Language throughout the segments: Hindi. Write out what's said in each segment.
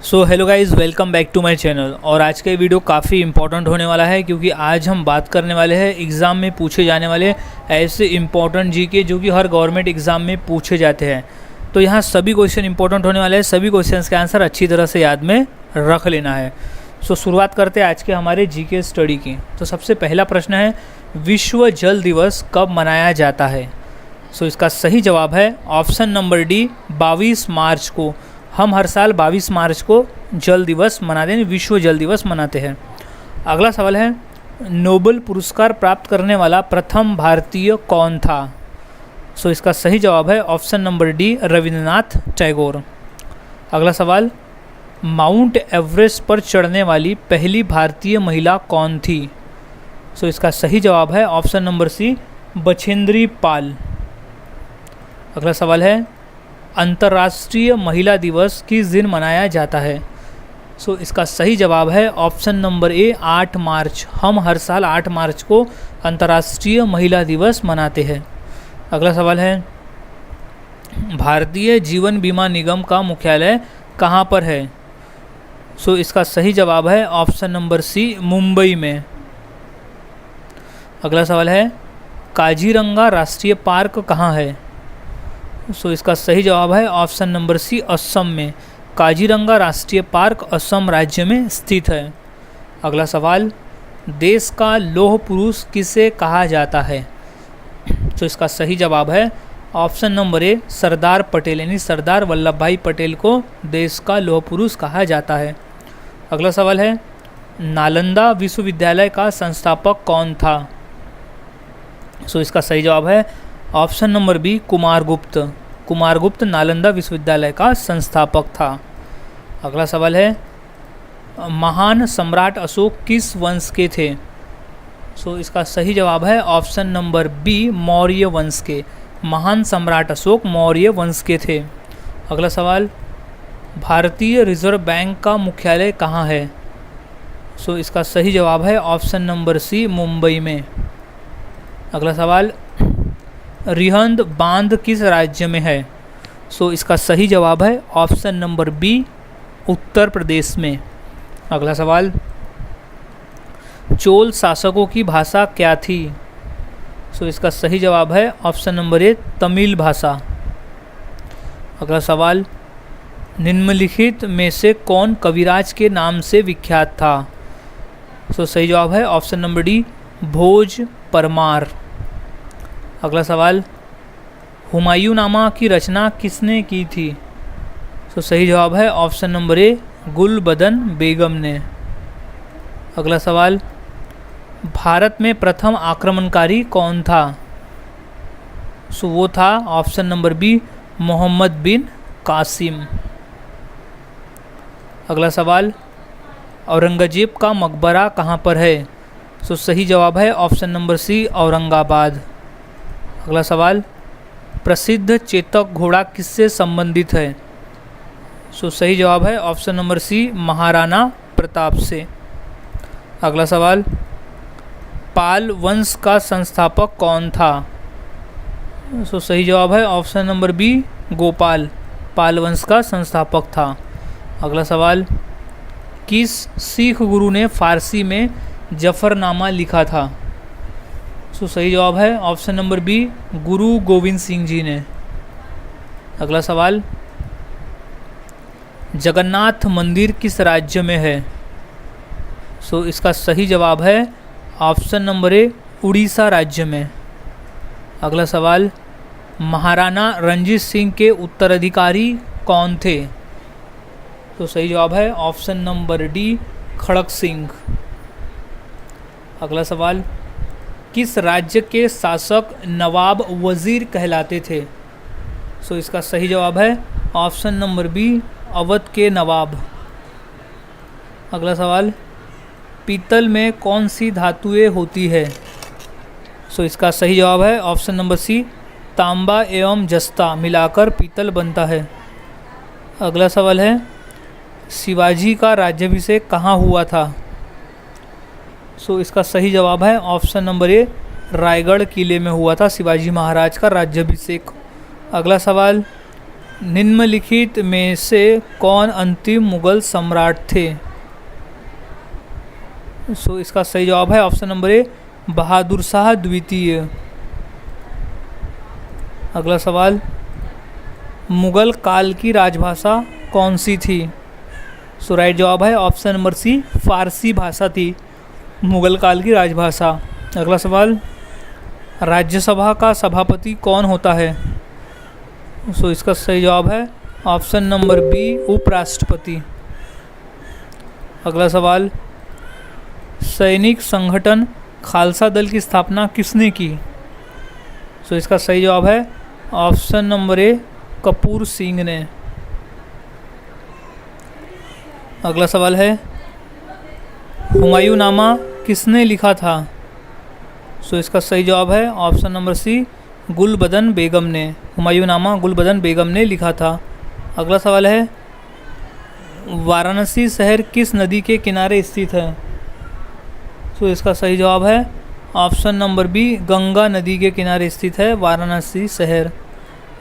So hello guys, welcome back to my channel. और आज का वीडियो काफ़ी इंपॉर्टेंट होने वाला है क्योंकि आज हम बात करने वाले हैं एग्ज़ाम में पूछे जाने वाले ऐसे इंपॉर्टेंट जीके जो कि हर गवर्नमेंट एग्ज़ाम में पूछे जाते हैं। तो यहाँ सभी क्वेश्चन इंपॉर्टेंट होने वाले हैं, सभी क्वेश्चंस के आंसर अच्छी तरह से याद में रख लेना है। सो शुरुआत करते हैं आज के हमारे जीके स्टडी की। तो सबसे पहला प्रश्न है, विश्व जल दिवस कब मनाया जाता है? सो इसका सही जवाब है ऑप्शन नंबर डी, 22 मार्च को। हम हर साल 22 मार्च को जल दिवस मनाते हैं, विश्व जल दिवस मनाते हैं। अगला सवाल है, नोबेल पुरस्कार प्राप्त करने वाला प्रथम भारतीय कौन था? सो इसका सही जवाब है option number D, Rabindranath Tagore. अगला सवाल, माउंट एवरेस्ट पर चढ़ने वाली पहली भारतीय महिला कौन थी? सो इसका सही जवाब है ऑप्शन नंबर सी, बछेंद्री पाल। अगला सवाल है, अंतर्राष्ट्रीय महिला दिवस किस दिन मनाया जाता है? सो इसका सही जवाब है ऑप्शन नंबर ए, 8 मार्च। हम हर साल 8 मार्च को अंतर्राष्ट्रीय महिला दिवस मनाते हैं। अगला सवाल है, भारतीय जीवन बीमा निगम का मुख्यालय कहाँ पर है? सो इसका सही जवाब है ऑप्शन नंबर सी, मुंबई में। अगला सवाल है, काजीरंगा राष्ट्रीय पार्क कहाँ है? सो इसका सही जवाब है ऑप्शन नंबर सी, असम में। काजीरंगा राष्ट्रीय पार्क असम राज्य में स्थित है। अगला सवाल, देश का लौह पुरुष किसे कहा जाता है? तो इसका सही जवाब है option number A, Sardar Patel, यानी सरदार वल्लभ भाई पटेल को देश का लौह पुरुष कहा जाता है। अगला सवाल है, नालंदा विश्वविद्यालय का संस्थापक कौन था? सो इसका सही जवाब है option number B, Kumaragupta. Kumaragupta Nalanda विश्वविद्यालय का संस्थापक था। अगला सवाल है, महान सम्राट अशोक किस वंश के थे? सो इसका सही जवाब है ऑप्शन नंबर बी, मौर्य वंश के। महान सम्राट अशोक मौर्य वंश के थे। अगला सवाल, भारतीय रिजर्व बैंक का मुख्यालय कहाँ है? सो इसका सही जवाब है ऑप्शन नंबर सी, मुंबई में। अगला सवाल, रिहंद बांध किस राज्य में है? सो इसका सही जवाब है option number B, Uttar Pradesh में। अगला सवाल, चोल शासकों की भाषा क्या थी? सो इसका सही जवाब है ऑप्शन नंबर ए, तमिल भाषा। अगला सवाल, निम्नलिखित में से कौन कविराज के नाम से विख्यात था? सो सही जवाब है ऑप्शन नंबर डी, भोज परमार। अगला सवाल, हुमायूंनामा की रचना किसने की थी? तो सही जवाब है ऑप्शन नंबर ए, गुलबदन बेगम ने। अगला सवाल, भारत में प्रथम आक्रमणकारी कौन था? सो वो था ऑप्शन नंबर बी, मोहम्मद बिन कासिम। अगला सवाल, औरंगजेब का मकबरा कहाँ पर है? सो सही जवाब है ऑप्शन नंबर सी, औरंगाबाद। अगला सवाल, प्रसिद्ध चेतक घोड़ा किससे संबंधित है? सो सही जवाब है option number C, Maharana Pratap से। अगला सवाल, पाल वंश का संस्थापक कौन था? सो सही जवाब है ऑप्शन नंबर बी, गोपाल। पाल वंश का संस्थापक था। अगला सवाल, किस सिख गुरु ने फारसी में जफरनामा लिखा था? सो सही जवाब है ऑप्शन नंबर बी, गुरु गोविंद सिंह जी ने। अगला सवाल, जगन्नाथ मंदिर किस राज्य में है? सो इसका सही जवाब है ऑप्शन नंबर ए, उड़ीसा राज्य में। अगला सवाल, महाराणा रणजीत सिंह के उत्तराधिकारी कौन थे? तो सही जवाब है ऑप्शन नंबर डी, खड़क सिंह। अगला सवाल, किस राज्य के शासक नवाब वजीर कहलाते थे? सो इसका सही जवाब है ऑप्शन नंबर बी, अवध के नवाब। अगला सवाल, पीतल में कौन सी धातुएं होती है? सो इसका सही जवाब है ऑप्शन नंबर सी, तांबा एवं जस्ता मिलाकर पीतल बनता है। अगला सवाल है, शिवाजी का राज्याभिषेक कहाँ हुआ था? सो इसका सही जवाब है ऑप्शन नंबर ए, रायगढ़ किले में हुआ था शिवाजी महाराज का राज्याभिषेक। अगला सवाल, निम्नलिखित में से कौन अंतिम मुगल सम्राट थे? सो इसका सही जवाब है option number A, Bahadur Shah द्वितीय। अगला सवाल, मुगल काल की राजभाषा कौन सी थी? सो राइट जवाब है ऑप्शन नंबर सी, फारसी भाषा थी मुगल काल की राजभाषा। अगला सवाल, राज्यसभा का सभापति कौन होता है? सो इसका सही जवाब है ऑप्शन नंबर बी, उपराष्ट्रपति। अगला सवाल, सैनिक संगठन खालसा दल की स्थापना किसने की? सो इसका सही जवाब है option number A, Kapoor Singh ने। अगला सवाल है, हुमायूंनामा किसने लिखा था? सो इसका सही जवाब है ऑप्शन नंबर सी, गुलबदन बेगम ने। हुमायूंनामा गुलबदन बेगम ने लिखा था। अगला सवाल है, वाराणसी शहर किस नदी के किनारे स्थित है? तो इसका सही जवाब है ऑप्शन नंबर बी, गंगा नदी के किनारे स्थित है वाराणसी शहर।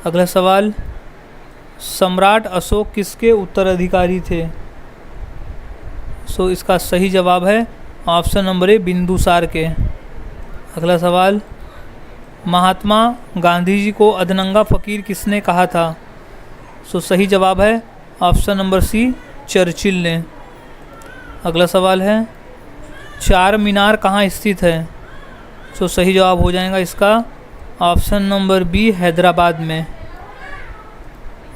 अगला सवाल, सम्राट अशोक किसके उत्तराधिकारी थे? सो इसका सही जवाब है ऑप्शन नंबर ए, बिंदुसार के। अगला सवाल, महात्मा गांधी जी को अधनंगा फ़कीर किसने कहा था? सो सही जवाब है ऑप्शन नंबर सी, चर्चिल ने। अगला सवाल है, चार मीनार कहाँ स्थित है? सो सही जवाब हो जाएगा इसका ऑप्शन नंबर बी, हैदराबाद में।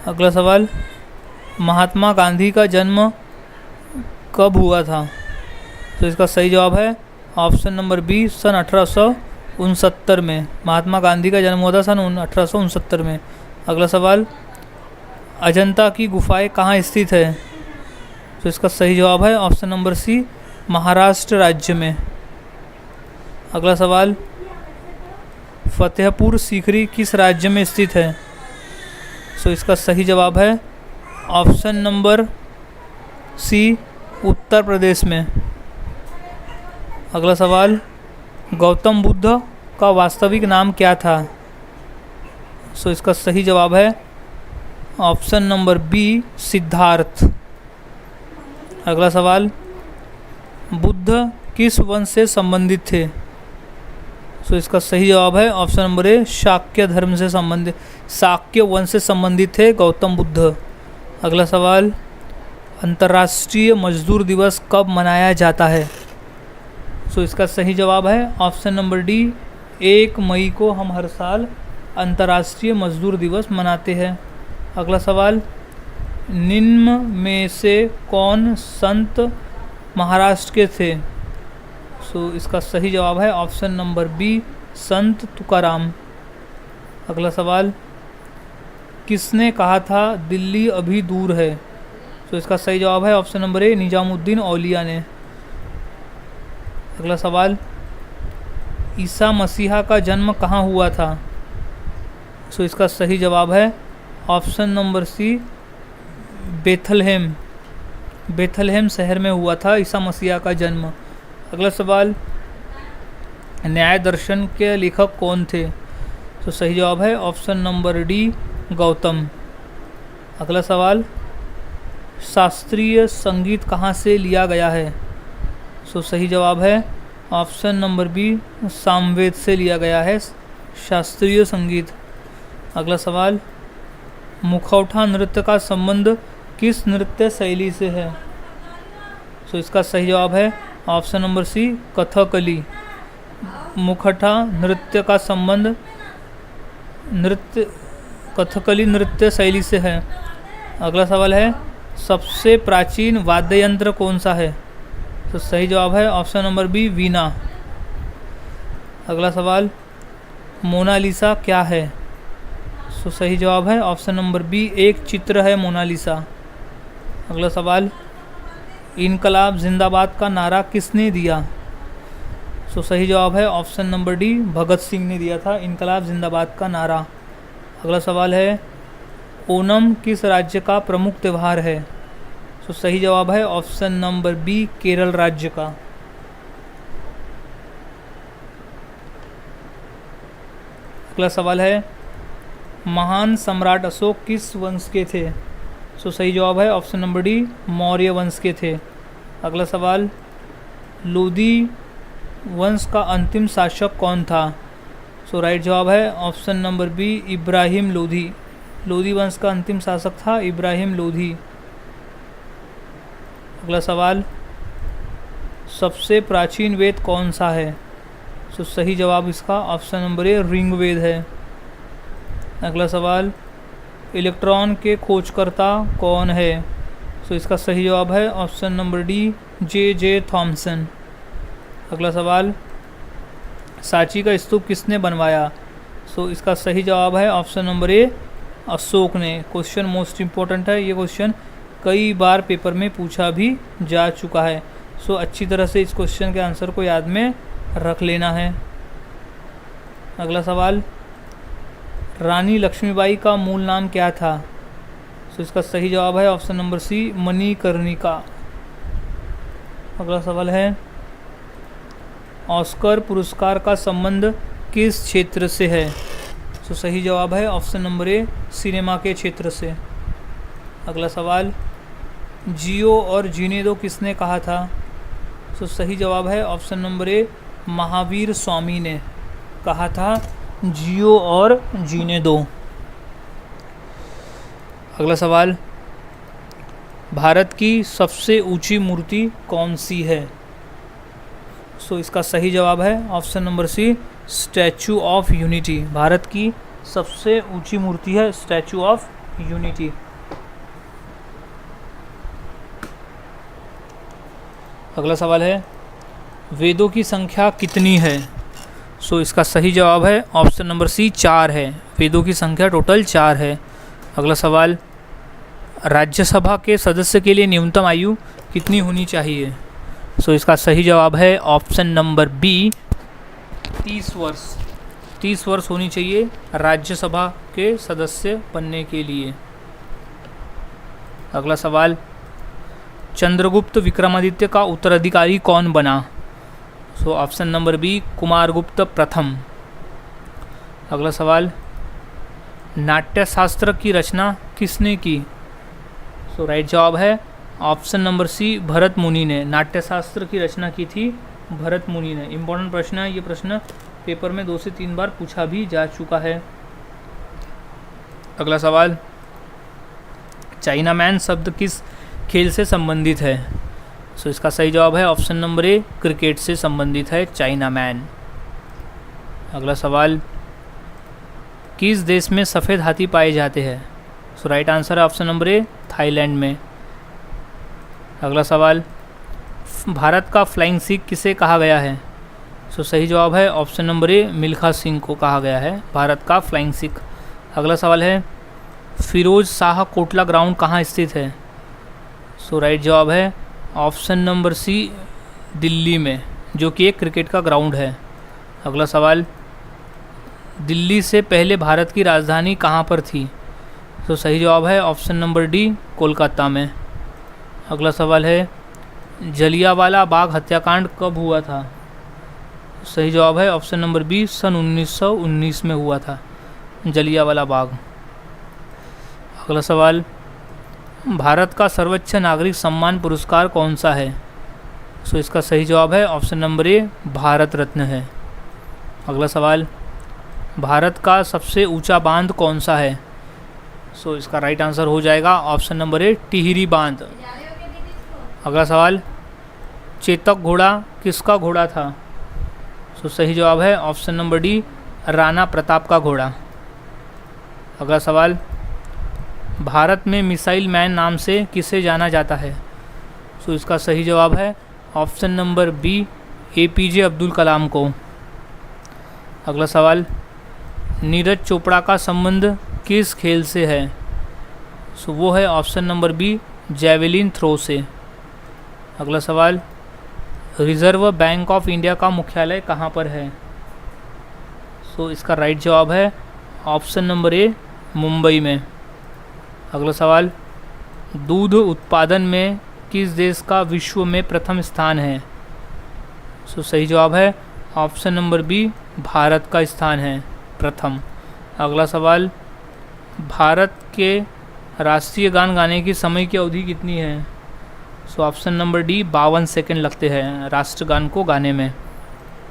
अगला सवाल, महात्मा गांधी का जन्म कब हुआ था? तो इसका सही जवाब है ऑप्शन नंबर बी, सन 1869 में। महात्मा गांधी का जन्म हुआ था सन 1869 में। अगला सवाल, अजंता की गुफाएं कहाँ स्थित है? तो इसका सही जवाब है ऑप्शन नंबर सी, महाराष्ट्र राज्य में। अगला सवाल, फतेहपुर सीकरी किस राज्य में स्थित है? सो इसका सही जवाब है ऑप्शन नंबर सी, उत्तर प्रदेश में। अगला सवाल, गौतम बुद्ध का वास्तविक नाम क्या था? सो इसका सही जवाब है ऑप्शन नंबर बी, सिद्धार्थ। अगला सवाल, बुद्ध किस वंश से संबंधित थे? सो इसका सही जवाब है ऑप्शन नंबर ए, शाक्य धर्म से संबंधित, शाक्य वंश से संबंधित थे गौतम बुद्ध। अगला सवाल, अंतर्राष्ट्रीय मजदूर दिवस कब मनाया जाता है? सो इसका सही जवाब है ऑप्शन नंबर डी, 1 मई को हम हर साल अंतर्राष्ट्रीय मजदूर दिवस मनाते हैं। अगला सवाल, निम्न में से कौन संत महाराष्ट्र के थे? सो इसका सही जवाब है ऑप्शन नंबर बी, संत तुकाराम। अगला सवाल, किसने कहा था दिल्ली अभी दूर है? तो इसका सही जवाब है ऑप्शन नंबर ए, निजामुद्दीन औलिया ने। अगला सवाल, ईसा मसीहा का जन्म कहाँ हुआ था? सो इसका सही जवाब है option number C, Bethlehem. Bethlehem शहर में हुआ था ईसा मसीहा का जन्म। अगला सवाल, न्याय दर्शन के लेखक कौन थे? तो सही जवाब है ऑप्शन नंबर डी, गौतम। अगला सवाल, शास्त्रीय संगीत कहाँ से लिया गया है? सो सही जवाब है ऑप्शन नंबर बी, सामवेद से लिया गया है शास्त्रीय संगीत। अगला सवाल, मुखौटा नृत्य का संबंध किस नृत्य शैली से है? सो इसका सही जवाब है ऑप्शन नंबर सी, कथकली। मुखौटा नृत्य का संबंध कथकली नृत्य शैली से है। अगला सवाल है, सबसे प्राचीन वाद्य यंत्र कौन सा है? तो सही जवाब है ऑप्शन नंबर बी, वीणा। अगला सवाल, मोनालिसा क्या है? तो सही जवाब है ऑप्शन नंबर बी, एक चित्र है मोनालिसा। अगला सवाल, इनकलाब जिंदाबाद का नारा किसने दिया? तो सही जवाब है option number D, Bhagat Singh ने दिया था इनकलाब जिंदाबाद का नारा। अगला सवाल है, ओणम किस राज्य का प्रमुख त्यौहार है? तो सही जवाब है ऑप्शन नंबर बी, केरल राज्य का। अगला सवाल है, महान सम्राट अशोक किस वंश के थे? सो सही जवाब है ऑप्शन नंबर डी, मौर्य वंश के थे। अगला सवाल, लोधी वंश का अंतिम शासक कौन था? सो राइट जवाब है option number B, Ibrahim Lodhi. Lodhi वंश का अंतिम शासक था इब्राहिम लोधी। अगला सवाल, सबसे प्राचीन वेद कौन सा है? सो सही जवाब इसका ऑप्शन नंबर ए, ऋग्वेद है। अगला सवाल, इलेक्ट्रॉन के खोजकर्ता कौन है? सो इसका सही जवाब है option number D, J Thomson. अगला सवाल, सांची का स्तूप किसने बनवाया? सो इसका सही जवाब है ऑप्शन नंबर ए, अशोक ने। क्वेश्चन मोस्ट इम्पोर्टेंट है, ये क्वेश्चन कई बार पेपर में पूछा भी जा चुका है। सो अच्छी तरह से इस क्वेश्चन के आंसर को याद में रख लेना है। अगला सवाल, रानी लक्ष्मीबाई का मूल नाम क्या था? सो इसका सही जवाब है ऑप्शन नंबर सी, मणिकर्णिका। अगला सवाल है, ऑस्कर पुरस्कार का संबंध किस क्षेत्र से है? सो सही जवाब है ऑप्शन नंबर ए, सिनेमा के क्षेत्र से। अगला सवाल, जियो और जीने दो किसने कहा था? सो सही जवाब है option number A, Mahavir Swami ने कहा था जियो और जीने दो। अगला सवाल, भारत की सबसे ऊंची मूर्ति कौन सी है? सो इसका सही जवाब है option number C, Statue of Unity. Bharat की सबसे ऊंची मूर्ति है स्टैचू ऑफ यूनिटी। अगला सवाल है, वेदों की संख्या कितनी है? सो इसका सही जवाब है ऑप्शन नंबर सी, 4 है। वेदों की संख्या टोटल 4 है। अगला सवाल, राज्यसभा के सदस्य के लिए न्यूनतम आयु कितनी होनी चाहिए? सो इसका सही जवाब है ऑप्शन नंबर बी, 30 वर्ष। 30 वर्ष होनी चाहिए राज्यसभा के सदस्य बनने के लिए। अगला सवाल, चंद्रगुप्त विक्रमादित्य का उत्तराधिकारी कौन बना? So option number B, Kumaragupta प्रथम। अगला सवाल, नाट्यशास्त्र की रचना किसने की? सो राइट जवाब है ऑप्शन नंबर सी, भरत मुनि ने। नाट्यशास्त्र की रचना की थी भरत मुनि ने। इम्पोर्टेंट प्रश्न है, ये प्रश्न पेपर में 2 से 3 बार पूछा भी जा चुका है। अगला सवाल, चाइना मैन शब्द किस खेल से संबंधित है? सो इसका सही जवाब है ऑप्शन नंबर ए, क्रिकेट से संबंधित है चाइना मैन। अगला सवाल, किस देश में सफ़ेद हाथी पाए जाते हैं? सो राइट आंसर है ऑप्शन नंबर ए, थाईलैंड में। अगला सवाल, भारत का फ्लाइंग सिख किसे कहा गया है? सो सही जवाब है option number A, Milkha Singh को कहा गया है भारत का फ्लाइंग सिख। अगला सवाल है, फिरोज शाह कोटला ग्राउंड कहाँ स्थित है? सो राइट जवाब है ऑप्शन नंबर सी, दिल्ली में, जो कि एक क्रिकेट का ग्राउंड है। अगला सवाल, दिल्ली से पहले भारत की राजधानी कहाँ पर थी? तो सही जवाब है ऑप्शन नंबर डी, कोलकाता में। अगला सवाल है, जलियांवाला बाग हत्याकांड कब हुआ था? सही जवाब है ऑप्शन नंबर बी, सन 1919 में हुआ था जलियांवाला बाग। अगला सवाल, भारत का सर्वोच्च नागरिक सम्मान पुरस्कार कौन सा है? सो इसका सही जवाब है option number A, Bharat Ratna है। अगला सवाल, भारत का सबसे ऊंचा बांध कौन सा है? सो इसका राइट आंसर हो जाएगा ऑप्शन नंबर ए, टिहरी बांध। अगला सवाल, चेतक घोड़ा किसका घोड़ा था? सो सही जवाब है option number D, Rana Pratap का घोड़ा। अगला सवाल, भारत में मिसाइल मैन नाम से किसे जाना जाता है? सो इसका सही जवाब है option number B, APJ Abdul Kalam को। अगला सवाल, नीरज चोपड़ा का संबंध किस खेल से है? सो वो है option number B, javelin throw से। अगला सवाल, रिजर्व बैंक ऑफ इंडिया का मुख्यालय कहाँ पर है? सो इसका राइट जवाब है ऑप्शन नंबर ए, मुंबई में। अगला सवाल, दूध उत्पादन में किस देश का विश्व में प्रथम स्थान है? सो सही जवाब है ऑप्शन नंबर बी, भारत का स्थान है प्रथम। अगला सवाल, भारत के राष्ट्रीय गान गाने की समय की अवधि कितनी है? सो ऑप्शन नंबर डी 52 सेकंड लगते हैं राष्ट्रगान को गाने में।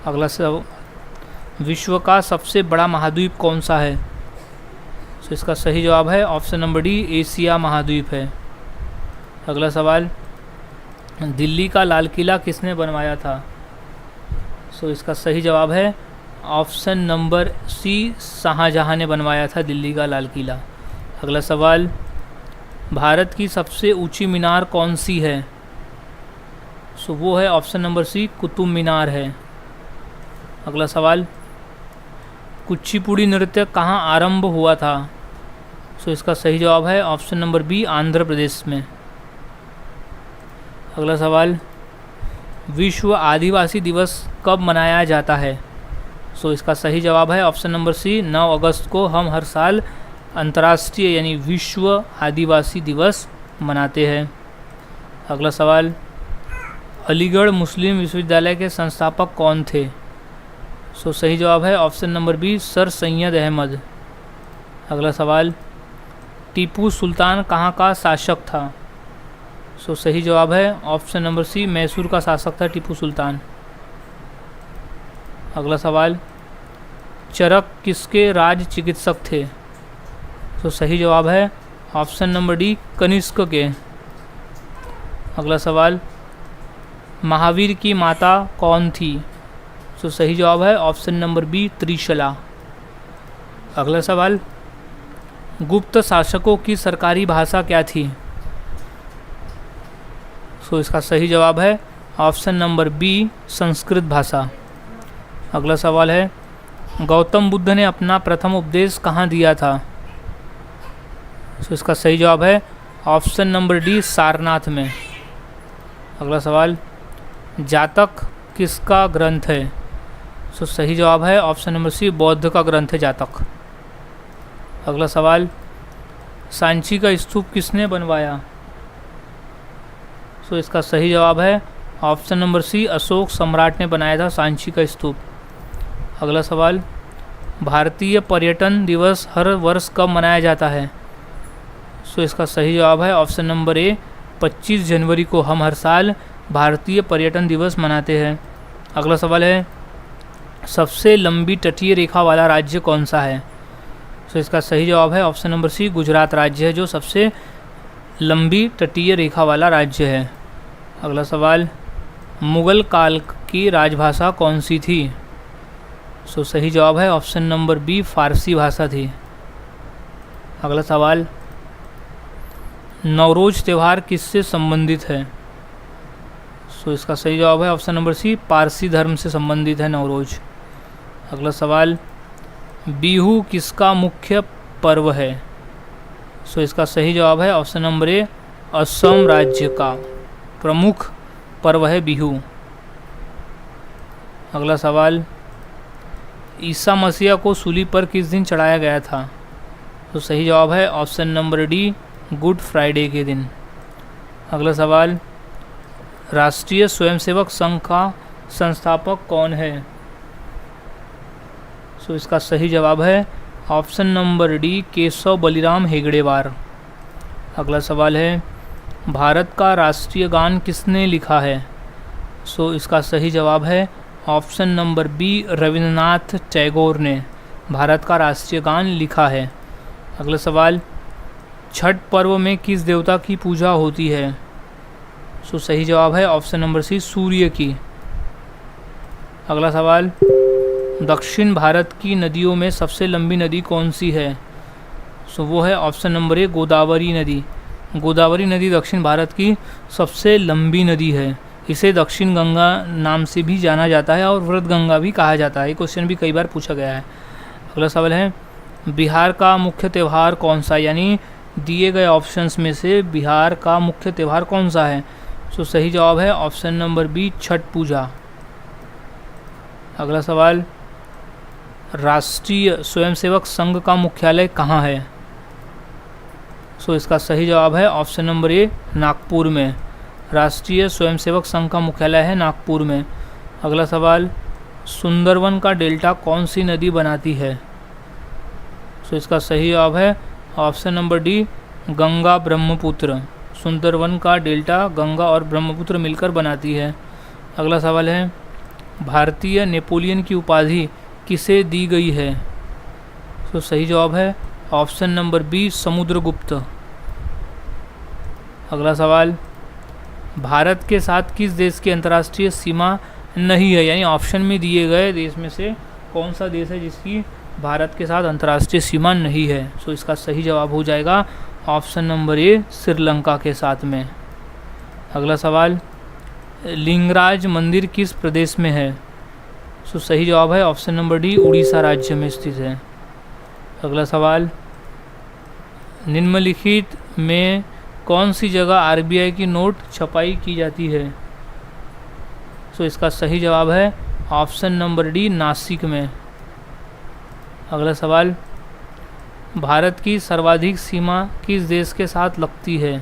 अगला सब, विश्व का सबसे बड़ा महाद्वीप कौन सा है? सो इसका सही जवाब है ऑप्शन नंबर डी एशिया महाद्वीप है। अगला सवाल, दिल्ली का लाल किला किसने बनवाया था? सो इसका सही जवाब है ऑप्शन नंबर सी शाहजहां ने बनवाया था दिल्ली का लाल किला। अगला सवाल, भारत की सबसे ऊंची मीनार कौन सी है? सो वो है ऑप्शन नंबर सी कुतुब मीनार है। अगला सवाल, कुचिपुड़ी नृत्य कहाँ आरंभ हुआ था? सो इसका सही जवाब है option number B Andhra Pradesh में। अगला सवाल, विश्व आदिवासी दिवस कब मनाया जाता है? सो इसका सही जवाब है ऑप्शन नंबर सी 9 अगस्त को हम हर साल अंतर्राष्ट्रीय यानी विश्व आदिवासी दिवस मनाते हैं। अगला सवाल, अलीगढ़ मुस्लिम विश्वविद्यालय के संस्थापक कौन थे? सो सही जवाब है option number B sir Syed Ahmad. अगला सवाल, टीपू सुल्तान कहाँ का शासक था? सो सही जवाब है ऑप्शन नंबर सी मैसूर का शासक था टीपू सुल्तान। अगला सवाल, चरक किसके राज चिकित्सक थे? तो सही जवाब है ऑप्शन नंबर डी कनिष्क के। अगला सवाल, महावीर की माता कौन थी? तो सही जवाब है ऑप्शन नंबर बी त्रिशला। अगला सवाल, गुप्त शासकों की सरकारी भाषा क्या थी? सो इसका सही जवाब है ऑप्शन नंबर बी संस्कृत भाषा। अगला सवाल है, गौतम बुद्ध ने अपना प्रथम उपदेश कहाँ दिया था? सो इसका सही जवाब है ऑप्शन नंबर डी सारनाथ में। अगला सवाल, जातक किसका ग्रंथ है? सो सही जवाब है ऑप्शन नंबर सी बौद्ध का ग्रंथ है जातक। अगला सवाल, सांची का स्तूप किसने बनवाया? सो इसका सही जवाब है ऑप्शन नंबर सी अशोक सम्राट ने बनाया था सांची का स्तूप। अगला सवाल, भारतीय पर्यटन दिवस हर वर्ष कब मनाया जाता है? सो इसका सही जवाब है ऑप्शन नंबर ए 25 जनवरी को हम हर साल भारतीय पर्यटन दिवस मनाते हैं। अगला सवाल है, सबसे लंबी तटीय रेखा वाला राज्य कौन सा है? सो इसका सही जवाब है ऑप्शन नंबर सी गुजरात राज्य है जो सबसे लंबी तटीय रेखा वाला राज्य है। अगला सवाल, मुगल काल की राजभाषा कौन सी थी? सो सही जवाब है ऑप्शन नंबर बी फारसी भाषा थी। अगला सवाल, नवरोज त्यौहार किससे संबंधित है? सो इसका सही जवाब है ऑप्शन नंबर सी पारसी धर्म से संबंधित है नवरोज। अगला सवाल, बिहू किसका मुख्य पर्व है? सो इसका सही जवाब है ऑप्शन नंबर ए असम राज्य का प्रमुख पर्व है बिहू। अगला सवाल, ईसा मसीह को सूली पर किस दिन चढ़ाया गया था? तो सही जवाब है option number D good Friday के दिन। अगला सवाल, राष्ट्रीय स्वयंसेवक संघ का संस्थापक कौन है? सो इसका सही जवाब है option number D Keshav Baliram हेगड़ेवार। अगला सवाल है, भारत का राष्ट्रीय गान किसने लिखा है? सो इसका सही जवाब है option number B Rabindranath Tagore ने भारत का राष्ट्रीय गान लिखा है। अगला सवाल, छठ पर्व में किस देवता की पूजा होती है? सो सही जवाब है ऑप्शन नंबर सी सूर्य की। अगला सवाल, दक्षिण भारत की नदियों में सबसे लंबी नदी कौन सी है? सो वो है ऑप्शन नंबर ए गोदावरी नदी। गोदावरी नदी दक्षिण भारत की सबसे लंबी नदी है। इसे दक्षिण गंगा नाम से भी जाना जाता है और व्रत गंगा भी कहा जाता है। ये क्वेश्चन भी कई बार पूछा गया है। अगला सवाल है, बिहार का मुख्य त्यौहार कौन सा? यानी दिए गए ऑप्शंस में से बिहार का मुख्य त्यौहार कौन सा है? सो सही जवाब है ऑप्शन नंबर बी छठ पूजा। अगला सवाल, राष्ट्रीय स्वयंसेवक संघ का मुख्यालय कहाँ है? सो इसका सही जवाब है ऑप्शन नंबर ए नागपुर में। राष्ट्रीय स्वयंसेवक संघ का मुख्यालय है नागपुर में। अगला सवाल, सुंदरवन का डेल्टा कौन सी नदी बनाती है? सो इसका सही जवाब है option number D Ganga Brahmaputra. Sundarban का डेल्टा गंगा और ब्रह्मपुत्र मिलकर बनाती है। अगला सवाल है, भारतीय नेपोलियन की उपाधि किसे दी गई है? तो सही जवाब है ऑप्शन नंबर बी समुद्रगुप्त। अगला सवाल, भारत के साथ किस देश की अंतर्राष्ट्रीय सीमा नहीं है? यानी ऑप्शन में दिए गए देश में से कौन सा देश है जिसकी भारत के साथ अंतर्राष्ट्रीय सीमा नहीं है? सो इसका सही जवाब हो जाएगा ऑप्शन नंबर ए श्रीलंका के साथ में। अगला सवाल, लिंगराज मंदिर किस प्रदेश में है? सो सही जवाब है ऑप्शन नंबर डी उड़ीसा राज्य में स्थित है। अगला सवाल, निम्नलिखित में कौन सी जगह आरबीआई की नोट छपाई की जाती है? सो इसका सही जवाब है ऑप्शन नंबर डी नासिक में। अगला सवाल, भारत की सर्वाधिक सीमा किस देश के साथ लगती है?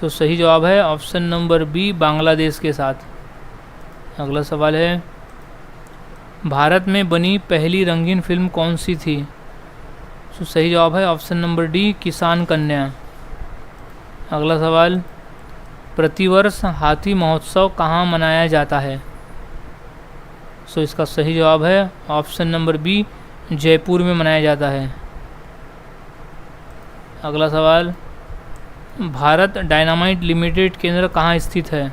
सो सही जवाब है ऑप्शन नंबर बी बांग्लादेश के साथ। अगला सवाल है, भारत में बनी पहली रंगीन फिल्म कौन सी थी? सो सही जवाब है ऑप्शन नंबर डी किसान कन्या। अगला सवाल, प्रतिवर्ष हाथी महोत्सव कहाँ मनाया जाता है? सो इसका सही जवाब है ऑप्शन नंबर बी जयपुर में मनाया जाता है। अगला सवाल, भारत डायनामाइट लिमिटेड केंद्र कहाँ स्थित है?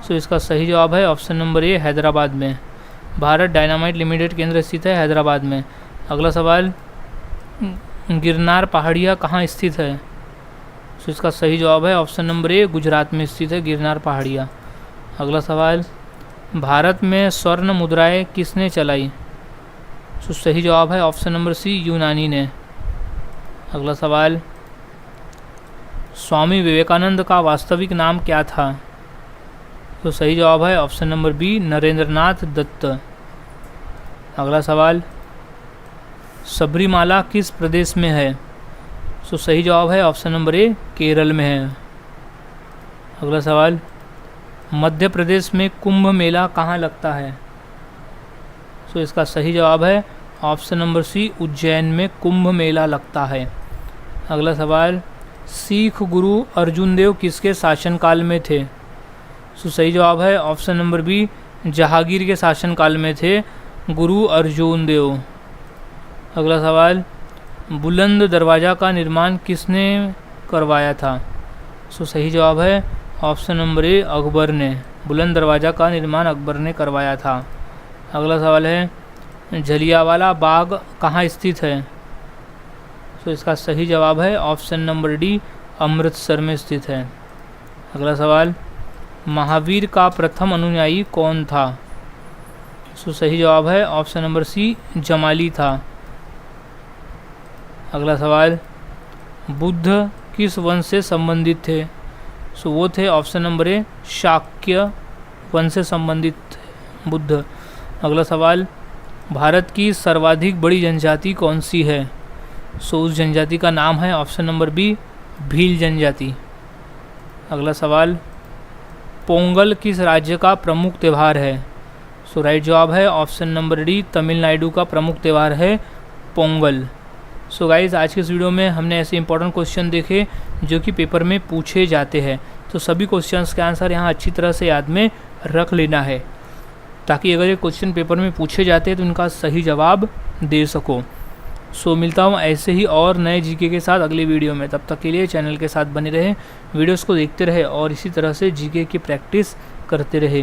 सो इसका सही जवाब है ऑप्शन नंबर ए हैदराबाद में। भारत डायनामाइट लिमिटेड केंद्र स्थित है हैदराबाद में। अगला सवाल, गिरनार पहाड़ियाँ कहाँ स्थित है? सो इसका सही जवाब है ऑप्शन नंबर ए गुजरात में स्थित है गिरनार पहाड़ियाँ। अगला सवाल, भारत में स्वर्ण मुद्राएं किसने चलाई? सो सही जवाब है ऑप्शन नंबर सी यूनानी ने। अगला सवाल, स्वामी विवेकानंद का वास्तविक नाम क्या था? तो सही जवाब है option number B Narendranath Datta. अगला सवाल, सबरीमाला किस प्रदेश में है? सो सही जवाब है ऑप्शन नंबर ए केरल में है। अगला सवाल, मध्य प्रदेश में कुंभ मेला कहाँ लगता है? सो इसका सही जवाब है ऑप्शन नंबर सी उज्जैन में कुंभ मेला लगता है। अगला सवाल, सिख गुरु अर्जुन देव किसके शासनकाल में थे? सो सही जवाब है ऑप्शन नंबर बी जहांगीर के शासनकाल में थे गुरु अर्जुन देव। अगला सवाल, बुलंद दरवाज़ा का निर्माण किसने करवाया था? सो सही जवाब है ऑप्शन नंबर ए अकबर ने। बुलंद दरवाज़ा का निर्माण अकबर ने करवाया था। अगला सवाल है, जलियांवाला बाग कहाँ स्थित है? सो इसका सही जवाब है ऑप्शन नंबर डी अमृतसर में स्थित है। अगला सवाल, महावीर का प्रथम अनुयायी कौन था? सो सही जवाब है ऑप्शन नंबर सी जमाली था। अगला सवाल, बुद्ध किस वंश से संबंधित थे? सो वो थे ऑप्शन नंबर ए शाक्य वंश से संबंधित बुद्ध। अगला सवाल, भारत की सर्वाधिक बड़ी जनजाति कौन सी है? सो उस जनजाति का नाम है ऑप्शन नंबर बी भील जनजाति। अगला सवाल, पोंगल किस राज्य का प्रमुख त्यौहार है? सो राइट जवाब है ऑप्शन नंबर डी तमिलनाडु का प्रमुख त्यौहार है पोंगल। सो गाइज़, आज के इस वीडियो में हमने ऐसे इंपॉर्टेंट क्वेश्चन देखे जो कि पेपर में पूछे जाते हैं। तो सभी क्वेश्चंस के आंसर यहाँ अच्छी तरह से याद में रख लेना है ताकि अगर ये क्वेश्चन पेपर में पूछे जाते हैं तो उनका सही जवाब दे सको। सो मिलता हूँ ऐसे ही और नए जीके के साथ अगले वीडियो में। तब तक के लिए चैनल के साथ बने रहें, वीडियोस को देखते रहे और इसी तरह से जीके की प्रैक्टिस करते रहे।